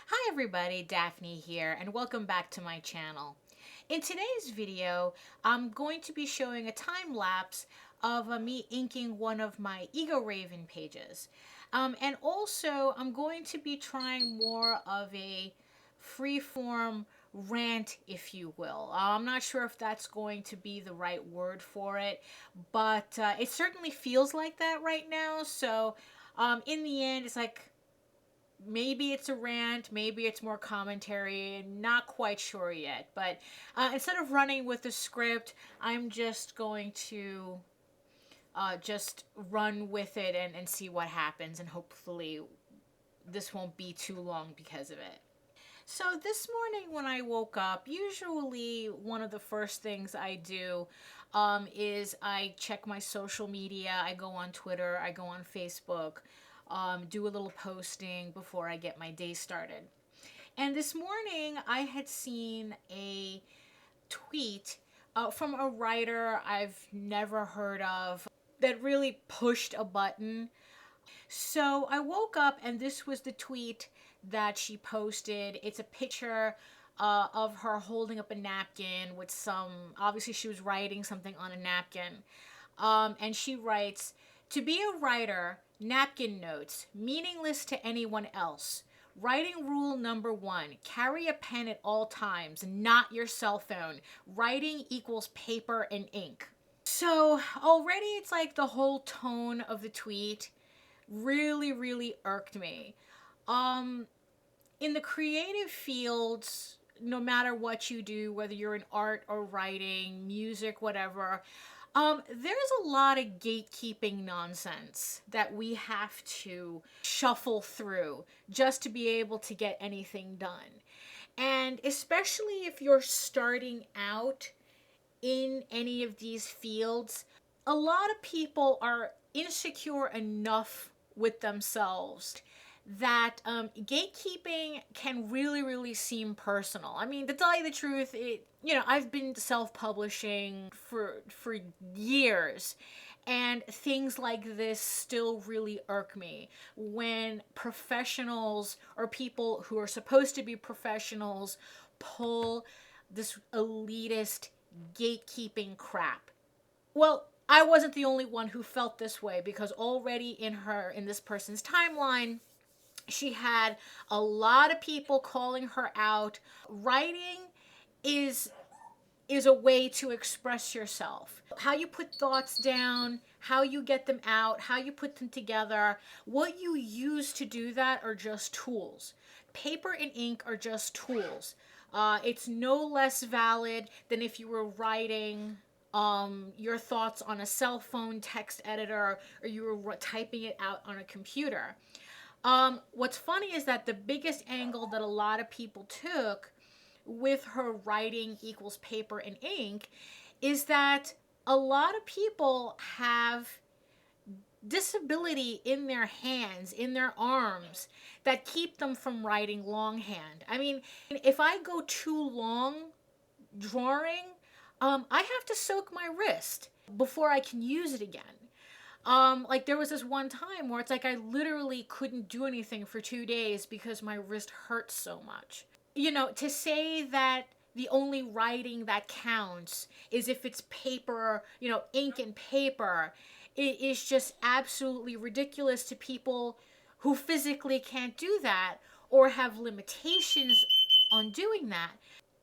Hi everybody, Daphne here, and welcome back to my channel. In today's video, I'm going to be showing a time lapse of me inking one of my Ego Raven pages. And also, I'm going to be trying more of a freeform rant, if you will. I'm not sure if that's going to be the right word for it, but it certainly feels like that right now. So in the end, it's like, maybe it's a rant, maybe it's more commentary, not quite sure yet. But instead of running with the script, I'm just going to just run with it and see what happens, and hopefully this won't be too long because of it. So this morning when I woke up, usually one of the first things I do is I check my social media. I go on Twitter, I go on Facebook, do a little posting before I get my day started. And this morning I had seen a tweet from a writer I've never heard of that really pushed a button. So I woke up and this was the tweet that she posted. It's a picture of her holding up a napkin with obviously she was writing something on a napkin. And she writes, "To be a writer, napkin notes, meaningless to anyone else. Writing rule number 1, carry a pen at all times, not your cell phone. Writing equals paper and ink." So already it's like the whole tone of the tweet really irked me. Um, in the creative fields, no matter what you do, whether you're in art or writing, music, whatever, there's a lot of gatekeeping nonsense that we have to shuffle through just to be able to get anything done. And especially if you're starting out in any of these fields, a lot of people are insecure enough with themselves that gatekeeping can really seem personal. I mean, to tell you the truth, I've been self-publishing for years, and things like this still really irk me when professionals or people who are supposed to be professionals pull this elitist gatekeeping crap. Well, I wasn't the only one who felt this way, because already in this person's timeline, she had a lot of people calling her out. Writing is a way to express yourself. How you put thoughts down, how you get them out, how you put them together, what you use to do that are just tools. Paper and ink are just tools. It's no less valid than if you were writing your thoughts on a cell phone text editor, or you were typing it out on a computer. What's funny is that the biggest angle that a lot of people took with her writing equals paper and ink is that a lot of people have disability in their hands, in their arms, that keep them from writing longhand. I mean, if I go too long drawing, I have to soak my wrist before I can use it again. Like there was this one time where it's like I literally couldn't do anything for 2 days because my wrist hurt so much. To say that the only writing that counts is if it's paper, ink and paper, it is just absolutely ridiculous to people who physically can't do that or have limitations on doing that.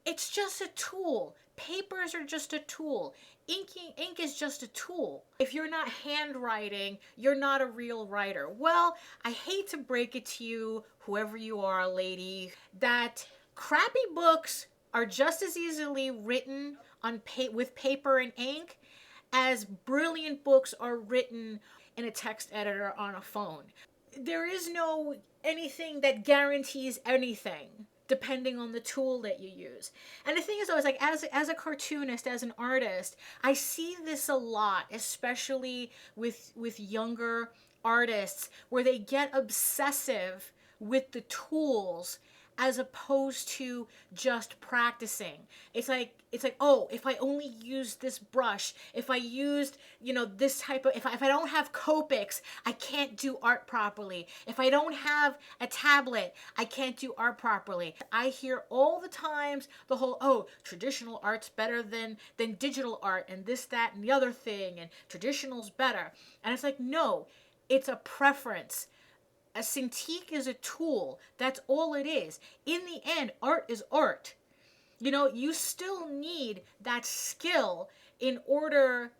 It's just a tool. Papers are just a tool. Ink is just a tool. If you're not handwriting, you're not a real writer. Well, I hate to break it to you, whoever you are, lady, that crappy books are just as easily written with paper and ink as brilliant books are written in a text editor on a phone. There is no anything that guarantees anything depending on the tool that you use. And the thing is, always like as a cartoonist, as an artist, I see this a lot, especially with younger artists, where they get obsessive with the tools as opposed to just practicing. It's like, oh, if I only used this brush, if I used, this type of, if I don't have Copics, I can't do art properly. If I don't have a tablet, I can't do art properly. I hear all the times the whole, oh, traditional art's better than digital art, and this, that, and the other thing, and traditional's better. And it's like, no, it's a preference. A Cintiq is a tool. That's all it is. In the end, art is art. You still need that skill in order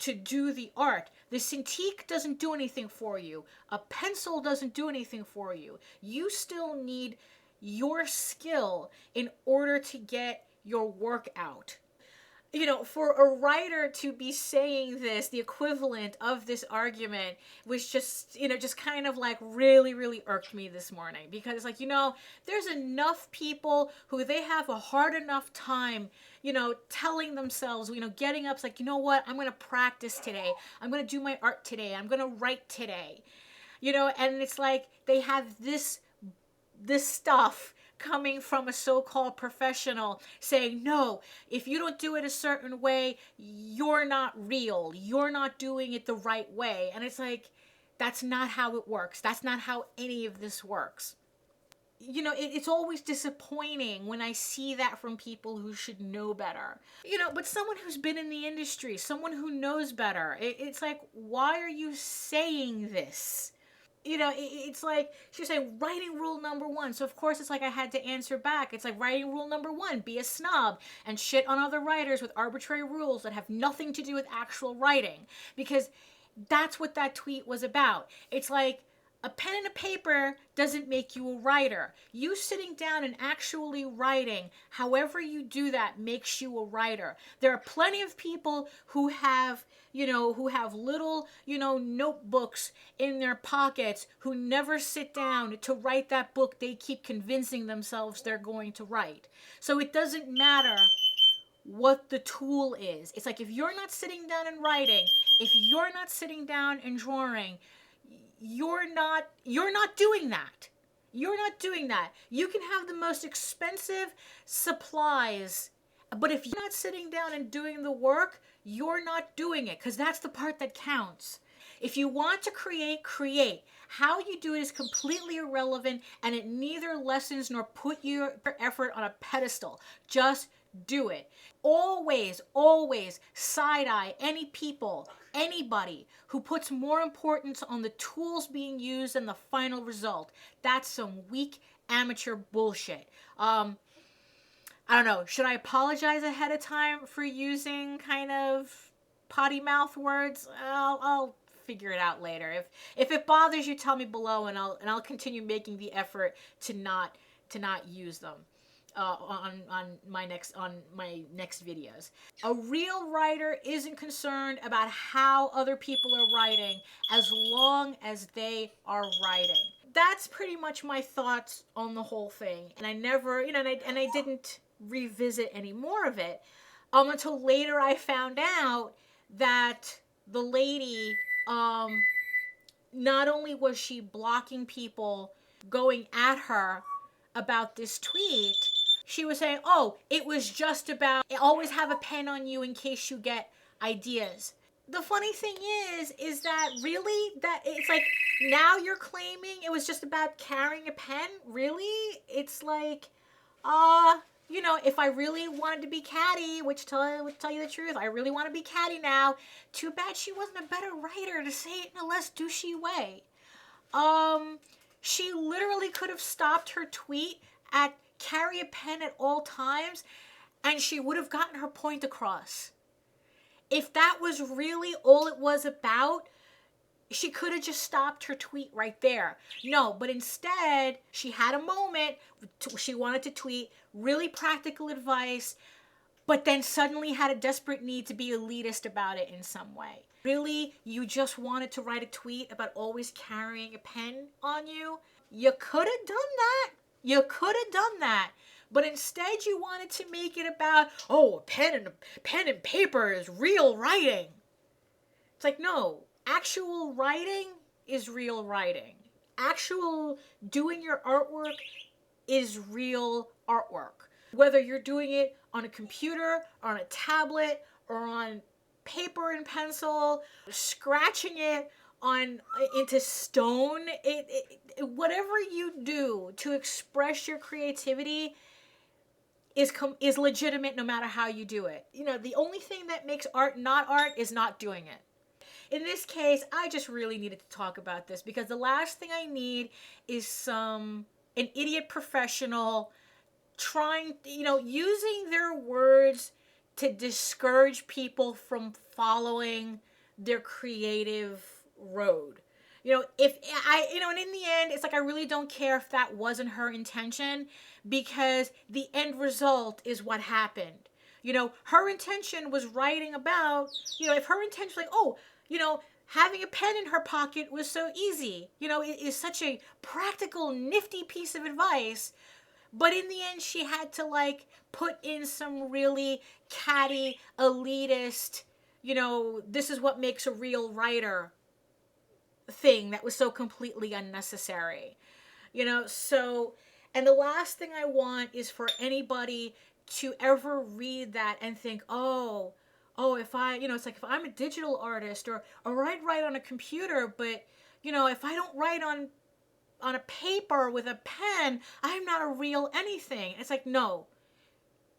to do the art. The Cintiq doesn't do anything for you. A pencil doesn't do anything for you. You still need your skill in order to get your work out. For a writer to be saying this, the equivalent of this argument was just, just kind of like really, really irked me this morning, because it's like, there's enough people who they have a hard enough time, telling themselves, getting up, it's like, you know what, I'm going to practice today. I'm going to do my art today. I'm going to write today, and it's like they have this stuff coming from a so-called professional saying, no, if you don't do it a certain way, you're not real. You're not doing it the right way. And it's like, that's not how it works. That's not how any of this works. It's always disappointing when I see that from people who should know better. But someone who's been in the industry, someone who knows better, it's like, why are you saying this? It's like she was saying writing rule number 1. So of course it's like I had to answer back. It's like writing rule number 1, be a snob and shit on other writers with arbitrary rules that have nothing to do with actual writing. Because that's what that tweet was about. It's like a pen and a paper doesn't make you a writer. You sitting down and actually writing, however you do that, makes you a writer. There are plenty of people who have little, notebooks in their pockets, who never sit down to write that book they keep convincing themselves they're going to write. So it doesn't matter what the tool is. It's like, if you're not sitting down and writing, if you're not sitting down and drawing, you're not doing that. You're not doing that. You can have the most expensive supplies, but if you're not sitting down and doing the work, you're not doing it, because that's the part that counts. If you want to create. How you do it is completely irrelevant, and it neither lessens nor put your effort on a pedestal. Just do it. Always side-eye anybody who puts more importance on the tools being used than the final result. That's some weak amateur bullshit. I don't know. Should I apologize ahead of time for using kind of potty mouth words? I'll figure it out later. If it bothers you, tell me below, and I'll continue making the effort to not use them on my next videos. A real writer isn't concerned about how other people are writing, as long as they are writing. That's pretty much my thoughts on the whole thing. And I never, and I didn't revisit any more of it until later I found out that the lady, not only was she blocking people going at her about this tweet, she was saying, oh, it was just about always have a pen on you in case you get ideas. The funny thing is that really, that it's like, now you're claiming it was just about carrying a pen? Really? It's like, if I really wanted to be catty, which tell you the truth, I really want to be catty now. Too bad she wasn't a better writer to say it in a less douchey way. She literally could have stopped her tweet at carry a pen at all times, and she would have gotten her point across. If that was really all it was about, she could have just stopped her tweet right there. No, but instead, she had a moment. She wanted to tweet really practical advice, but then suddenly had a desperate need to be elitist about it in some way. Really, you just wanted to write a tweet about always carrying a pen on you? You could have done that. You could have done that. But instead, you wanted to make it about, oh, a pen and paper is real writing. It's like, no. Actual writing is real writing. Actual doing your artwork is real artwork. Whether you're doing it on a computer, or on a tablet, or on paper and pencil, scratching it on into stone, whatever you do to express your creativity is legitimate no matter how you do it. You know, the only thing that makes art not art is not doing it. In this case, I just really needed to talk about this because the last thing I need is an idiot professional trying, using their words to discourage people from following their creative road. And in the end, it's like I really don't care if that wasn't her intention, because the end result is what happened. Her intention was writing about, if her intention was like, oh, having a pen in her pocket was so easy. It is such a practical, nifty piece of advice. But in the end, she had to put in some really catty, elitist, this is what makes a real writer thing that was so completely unnecessary. So, and the last thing I want is for anybody to ever read that and think, oh, if I, it's like if I'm a digital artist or I'd write on a computer, but, if I don't write on a paper with a pen, I'm not a real anything. It's like, no.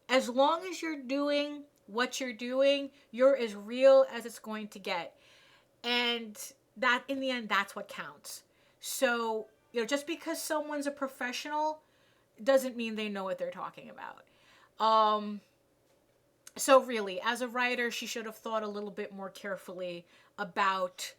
As long as you're doing what you're doing, you're as real as it's going to get. And that, in the end, that's what counts. So, just because someone's a professional doesn't mean they know what they're talking about. So really, as a writer, she should have thought a little bit more carefully about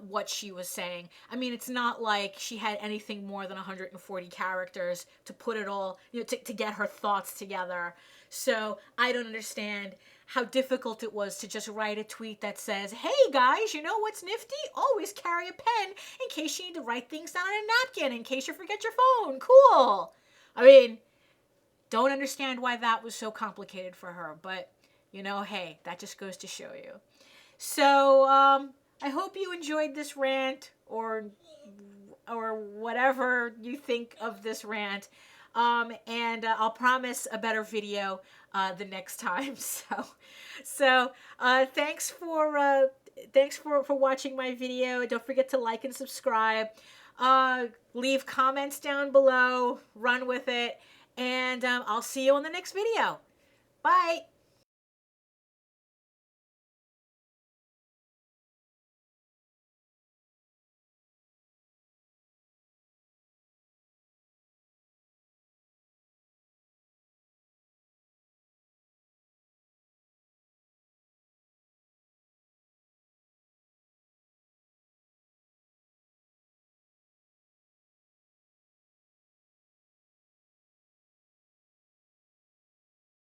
what she was saying. I mean, it's not like she had anything more than 140 characters to put it all, to get her thoughts together. So I don't understand how difficult it was to just write a tweet that says, hey guys, you know what's nifty? Always carry a pen in case you need to write things down on a napkin, in case you forget your phone. Cool. I mean, don't understand why that was so complicated for her, but hey, that just goes to show you. So, I hope you enjoyed this rant, or whatever you think of this rant. And I'll promise a better video the next time. So thanks for watching my video. Don't forget to like and subscribe. Leave comments down below. Run with it. And I'll see you on the next video. Bye.